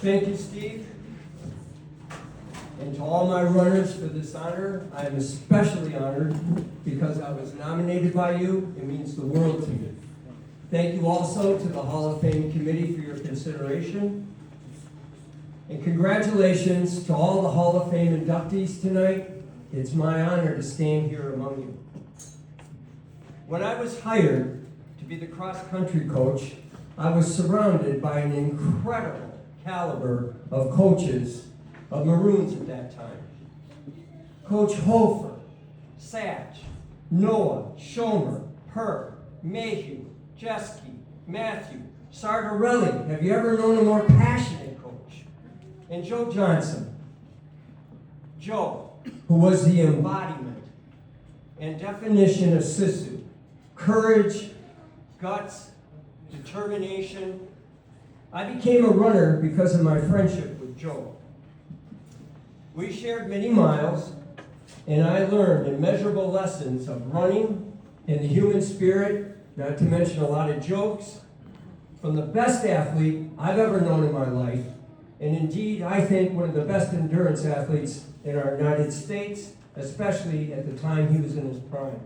Thank you, Steve. And to all my runners for this honor, I am especially honored because I was nominated by you. It means the world to me. Thank you also to the Hall of Fame Committee for your consideration. And congratulations to all the Hall of Fame inductees tonight. It's my honor to stand here among you. When I was hired to be the cross-country coach, I was surrounded by an incredible caliber of coaches of Maroons at that time. Coach Hofer, Satch, Noah, Schomer, Herb, Mayhew, Jeske, Matthew, Sardarelli. Have you ever known a more passionate coach? And Joe Johnson. Joe, who was the embodiment and definition of Sisu. Courage, guts, determination. I became a runner because of my friendship with Joe. We shared many miles, and I learned immeasurable lessons of running and the human spirit, not to mention a lot of jokes, from the best athlete I've ever known in my life, and indeed, I think one of the best endurance athletes in our United States, especially at the time he was in his prime.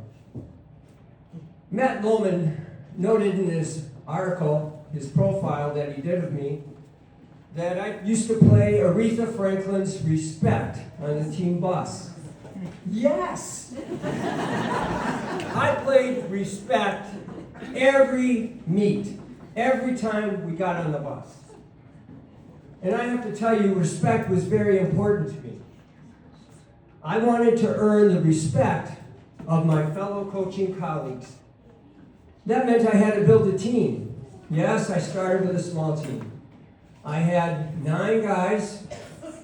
Matt Lohman noted in his article, his profile that he did of me, that I used to play Aretha Franklin's Respect on the team bus. Yes! I played Respect every meet, every time we got on the bus. And I have to tell you, respect was very important to me. I wanted to earn the respect of my fellow coaching colleagues. That meant I had to build a team. Yes, I started with a small team. I had 9 guys,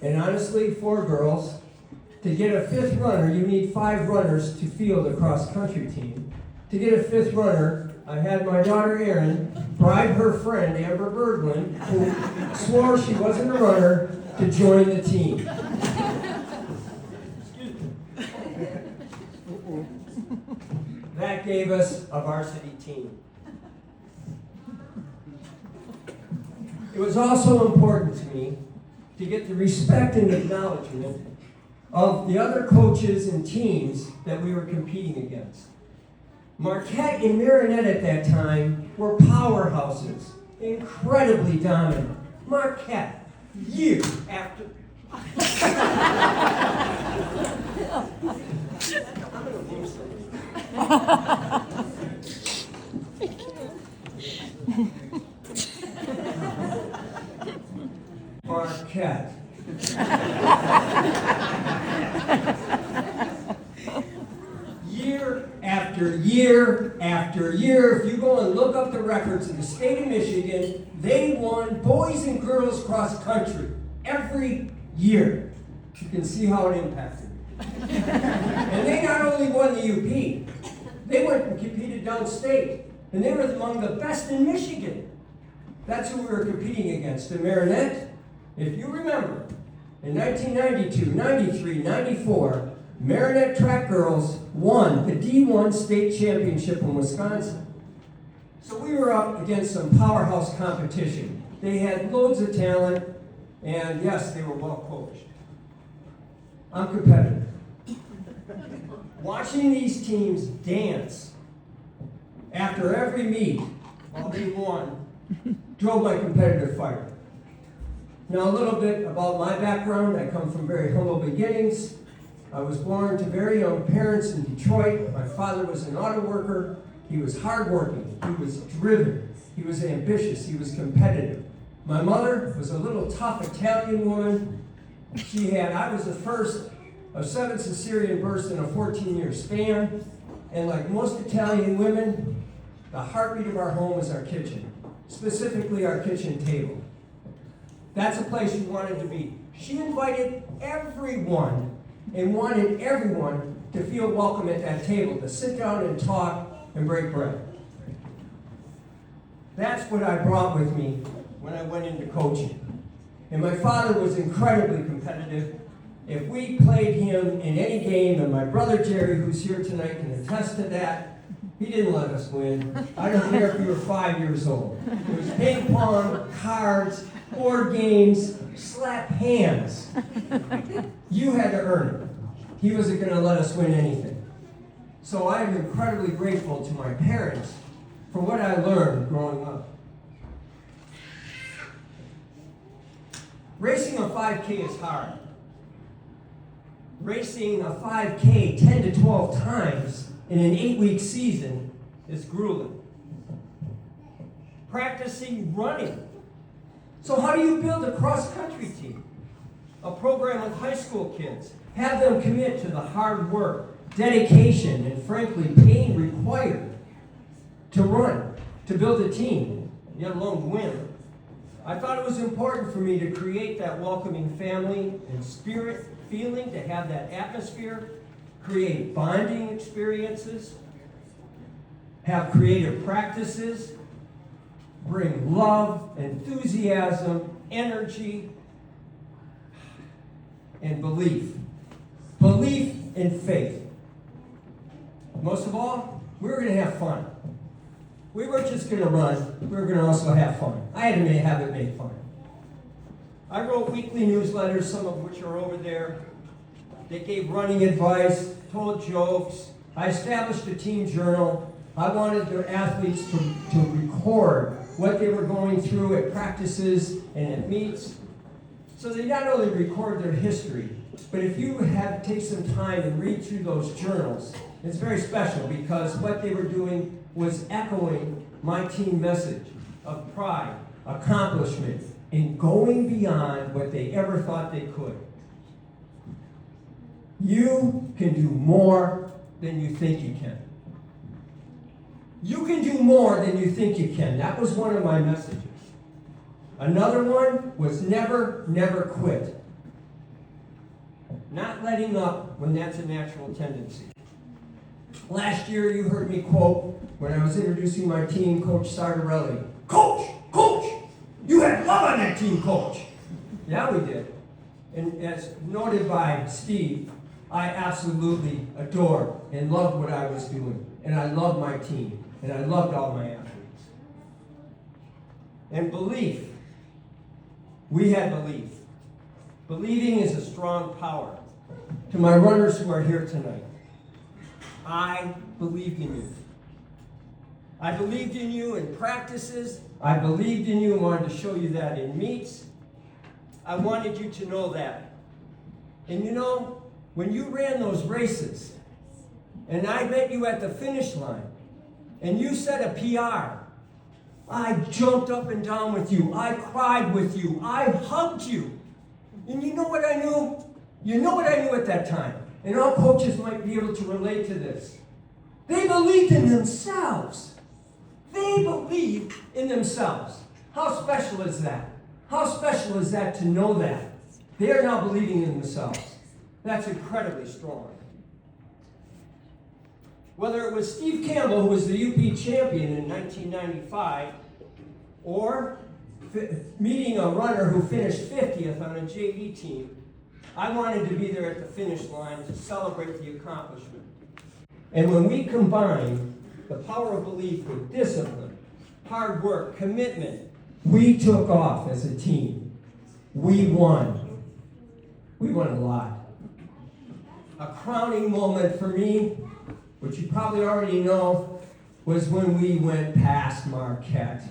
and honestly, 4 girls. To get a 5th runner, you need 5 runners to field a cross-country team. To get a 5th runner, I had my daughter Erin bribe her friend Amber Berglund, who swore she wasn't a runner, to join the team. That gave us a varsity team. It was also important to me to get the respect and acknowledgement of the other coaches and teams that we were competing against. Marquette and Marinette at that time were powerhouses, incredibly dominant. Marquette, year after... Verkerke. Year after year after year, if you go and look up the records in the state of Michigan, they won boys and girls cross country every year. You can see how it impacted me. And they not only won the UP, they went and competed downstate, and they were among the best in Michigan. That's who we were competing against. In Marinette, if you remember, in 1992, 93, 94, Marinette track girls won the D1 state championship in Wisconsin. So we were up against some powerhouse competition. They had loads of talent, and yes, they were well coached. I'm competitive. Watching these teams dance after every meet while they won drove my competitive fire. Now a little bit about my background. I come from very humble beginnings. I was born to very young parents in Detroit. My father was an auto worker. He was hardworking. He was driven. He was ambitious. He was competitive. My mother was a little tough Italian woman. I was the first of 7 cesarean births in a 14-year span. And like most Italian women, the heartbeat of our home was our kitchen, specifically our kitchen table. That's a place you wanted to be. She invited everyone and wanted everyone to feel welcome at that table, to sit down and talk and break bread. That's what I brought with me when I went into coaching. And my father was incredibly competitive. If we played him in any game, and my brother Jerry, who's here tonight, can attest to that, He didn't let us win. I don't care if you were 5 years old. It was ping pong, cards, board games, slap hands. You had to earn it. He wasn't going to let us win anything. So I am incredibly grateful to my parents for what I learned growing up. Racing a 5K is hard. Racing a 5K 10 to 12 times in an 8-week season is grueling. Practicing running. So how do you build a cross-country team? A program with high school kids. Have them commit to the hard work, dedication, and frankly, pain required to run, to build a team, let alone win. I thought it was important for me to create that welcoming family and spirit feeling, to have that atmosphere, create bonding experiences, have creative practices, bring love, enthusiasm, energy, and belief. Belief and faith. Most of all, we were going to have fun. We weren't just going to run, we were going to also have fun. I had to have it made fun. I wrote weekly newsletters, some of which are over there. They gave running advice, told jokes. I established a team journal. I wanted the athletes to record what they were going through at practices and at meets. So they not only record their history, but if you take some time and read through those journals, it's very special because what they were doing was echoing my team message of pride, accomplishment, and going beyond what they ever thought they could. You can do more than you think you can. You can do more than you think you can. That was one of my messages. Another one was never, never quit. Not letting up when that's a natural tendency. Last year, you heard me quote, when I was introducing my team, Coach Sardarelli, Coach, you had love on that team, Coach. Yeah, we did. And as noted by Steve, I absolutely adored and loved what I was doing. And I loved my team. And I loved all my athletes. And belief. We had belief. Believing is a strong power. To my runners who are here tonight, I believed in you. I believed in you in practices. I believed in you and wanted to show you that in meets. I wanted you to know that. And you know, when you ran those races, and I met you at the finish line, and you set a PR, I jumped up and down with you. I cried with you. I hugged you. And you know what I knew? You know what I knew at that time? And all coaches might be able to relate to this. They believed in themselves. They believed in themselves. How special is that? How special is that to know that? They are now believing in themselves. That's incredibly strong. Whether it was Steve Campbell, who was the UP champion in 1995, or meeting a runner who finished 50th on a JV team, I wanted to be there at the finish line to celebrate the accomplishment. And when we combined the power of belief with discipline, hard work, commitment, we took off as a team. We won. We won a lot. A crowning moment for me, which you probably already know, was when we went past Marquette.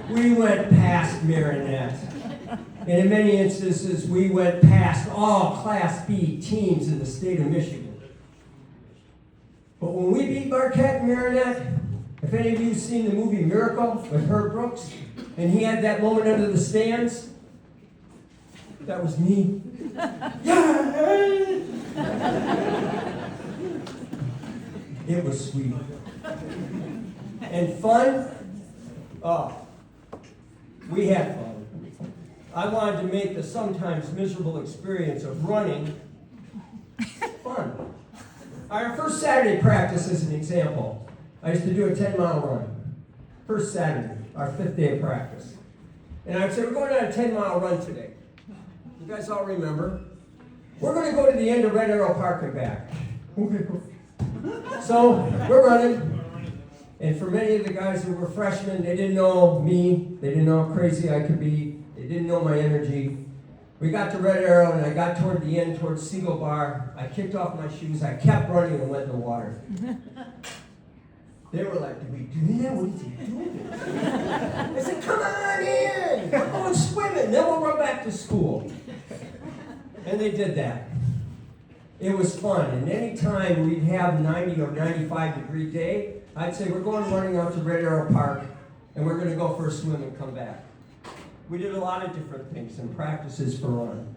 We went past Marinette. And in many instances, we went past all Class B teams in the state of Michigan. But when we beat Verkerke and Marinette, if any of you have seen the movie Miracle with Herb Brooks, and he had that moment under the stands, that was me. Yeah! It was sweet. And fun? Oh, we had fun. I wanted to make the sometimes miserable experience of running fun. Our first Saturday practice is an example. I used to do a 10-mile run. First Saturday, our 5th day of practice. And I'd say, we're going on a 10-mile run today. You guys all remember? We're going to go to the end of Red Arrow Park and back. So we're running. And for many of the guys who were freshmen, they didn't know me. They didn't know how crazy I could be. They didn't know my energy. We got to Red Arrow, and I got toward the end, towards Seagull Bar. I kicked off my shoes. I kept running and went in the water. They were like, did we do that? What did you do? I said, come on in. We're going swimming. Then we'll run back to school. And they did that. It was fun. And any time we'd have 90 or 95 degree day, I'd say, we're going running out to Red Arrow Park, and we're going to go for a swim and come back. We did a lot of different things and practices for running.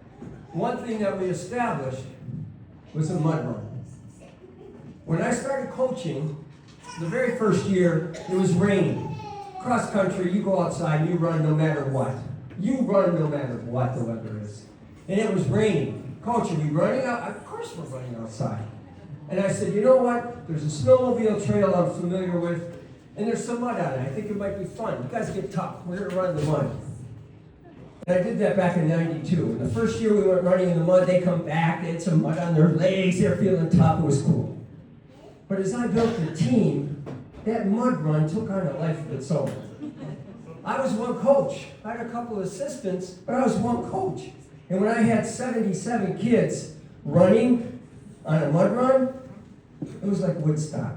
One thing that we established was a mud run. When I started coaching, the very first year, it was raining. Cross country, you go outside, you run no matter what. You run no matter what the weather is. And it was raining. Coach, are we running out? Of course we're running outside. And I said, you know what? There's a snowmobile trail I'm familiar with, and there's some mud on it. I think it might be fun. You guys get tough. We're going to run in the mud. And I did that back in '92. And the first year we went running in the mud, they come back, they had some mud on their legs, they're feeling tough. It was cool. But as I built the team, that mud run took on a life of its own. I was one coach. I had a couple of assistants, but I was one coach. And when I had 77 kids running on a mud run, it was like Woodstock.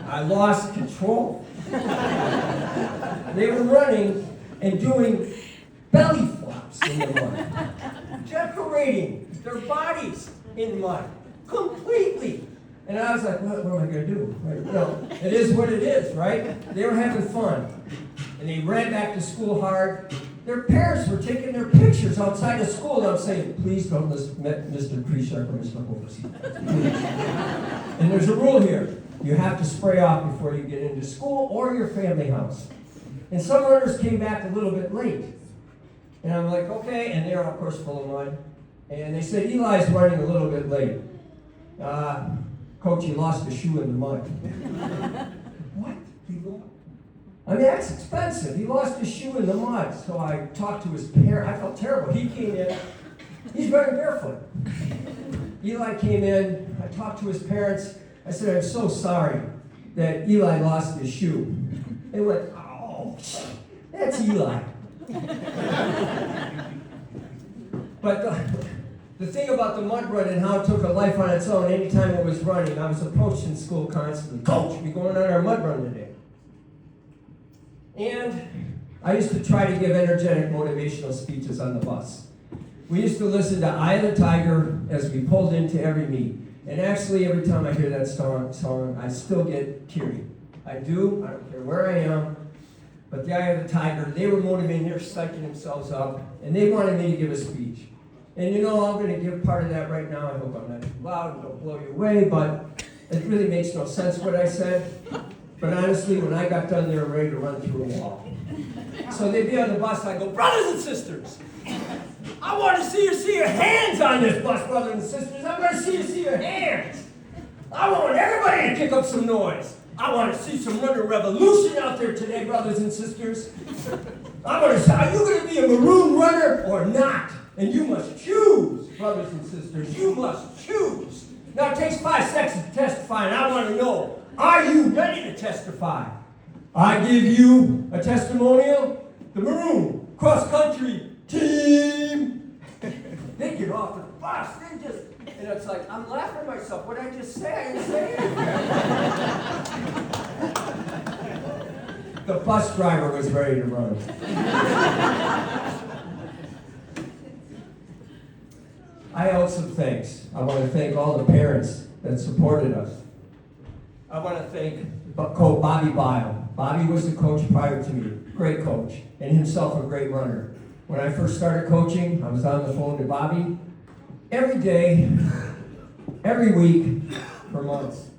I lost control. They were running and doing belly flops in the mud, decorating their bodies in mud completely. And I was like, what am I going to do? It is what it is, right? They were having fun. And they ran back to school hard. Their parents were taking their pictures outside of school. And I'm saying, please don't listen Mr. Preshark or Mr. Overseer. And there's a rule here. You have to spray off before you get into school or your family house. And some runners came back a little bit late. And I'm like, okay. And they're, of course, full of mud. And they said, Eli's running a little bit late. Coach, he lost a shoe in the mud. What? I mean, that's expensive. He lost his shoe in the mud. So I talked to his parents. I felt terrible. He came in. He's running barefoot. Eli came in. I talked to his parents. I said, I'm so sorry that Eli lost his shoe. They went, oh, that's Eli. But the thing about the mud run and how it took a life on its own, anytime it was running, I was approached in school constantly. Coach, we're going on our mud run today. And I used to try to give energetic motivational speeches on the bus. We used to listen to Eye of the Tiger as we pulled into every meet. And actually, every time I hear that song, I still get teary. I do. I don't care where I am. But the Eye of the Tiger, they were motivating. They were psyching themselves up. And they wanted me to give a speech. And I'm going to give part of that right now. I hope I'm not too loud and don't blow you away. But it really makes no sense what I said. But honestly, when I got done, they were ready to run through a wall. So they'd be on the bus. I go, brothers and sisters, I want to see your hands on this bus, brothers and sisters. I want to see your hands. I want everybody to kick up some noise. I want to see some runner revolution out there today, brothers and sisters. I want to say, are you going to be a maroon runner or not? And you must choose, brothers and sisters. You must choose. Now it takes 5 seconds to testify, and I want to know, are you ready to testify? I give you a testimonial. The maroon cross-country team. They get off the bus. And it's like, I'm laughing at myself. What did I just say? I didn't say anything. The bus driver was ready to run. I owe some thanks. I want to thank all the parents that supported us. I want to thank Coach Bobby Bile. Bobby was the coach prior to me. Great coach. And himself a great runner. When I first started coaching, I was on the phone to Bobby every day, every week, for months.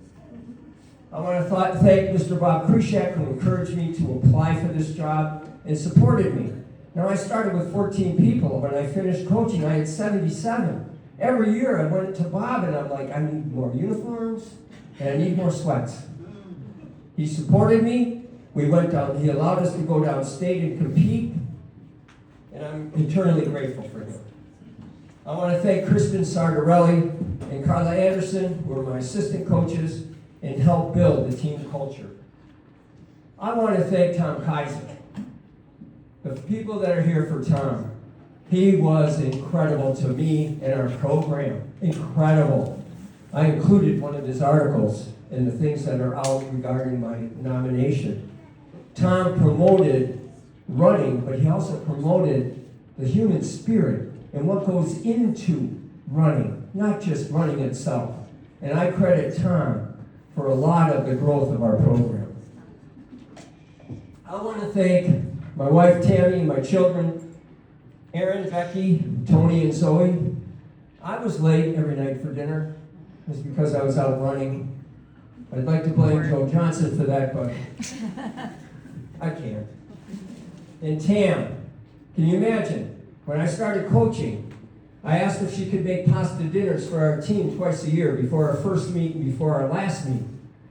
I want to thank Mr. Bob Krishak, who encouraged me to apply for this job and supported me. Now, I started with 14 people. When I finished coaching, I had 77. Every year, I went to Bob, and I'm like, I need more uniforms, and I need more sweats. He supported me. We went down. He allowed us to go downstate and compete, and I'm eternally grateful for him. I want to thank Crispin Sardarelli and Carla Anderson, who are my assistant coaches and helped build the team culture. I want to thank Tom Kaiser. The people that are here for Tom, he was incredible to me and our program. Incredible. I included one of his articles in the things that are out regarding my nomination. Tom promoted running, but he also promoted the human spirit and what goes into running, not just running itself. And I credit Tom for a lot of the growth of our program. I want to thank my wife Tammy, my children, Aaron, Becky, Tony, and Zoe. I was late every night for dinner. It was because I was out running. I'd like to blame Joe Johnson for that, but I can't. And Tam, can you imagine? When I started coaching, I asked if she could make pasta dinners for our team twice a year, before our first meet and before our last meet.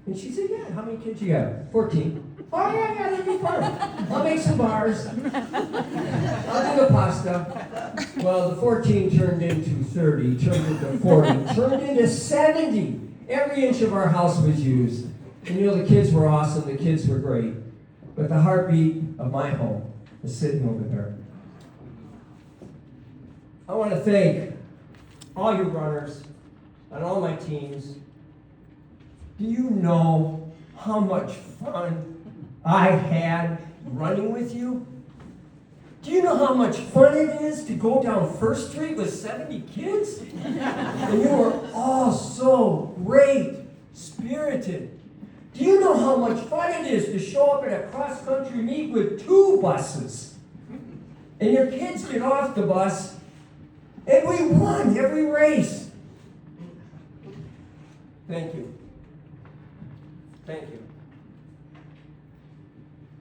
And she said, yeah, how many kids you got? 14. Oh, yeah, that'd be fun. I'll make some bars. I'll do the pasta. Well, the 14 turned into 30, turned into 40, turned into 70. Every inch of our house was used. And you know, the kids were awesome, the kids were great. But the heartbeat of my home is sitting over there. I want to thank all you runners on all my teams. Do you know how much fun I had running with you? Do you know how much fun it is to go down First Street with 70 kids? And you were all so great, spirited. Do you know how much fun it is to show up at a cross-country meet with 2 buses? And your kids get off the bus, and we won every race. Thank you. Thank you.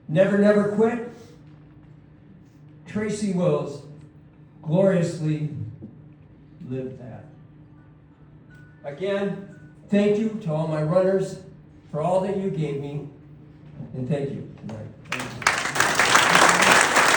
Never, never quit. Tracy Wills gloriously lived that. Again, thank you to all my runners for all that you gave me, and thank you tonight.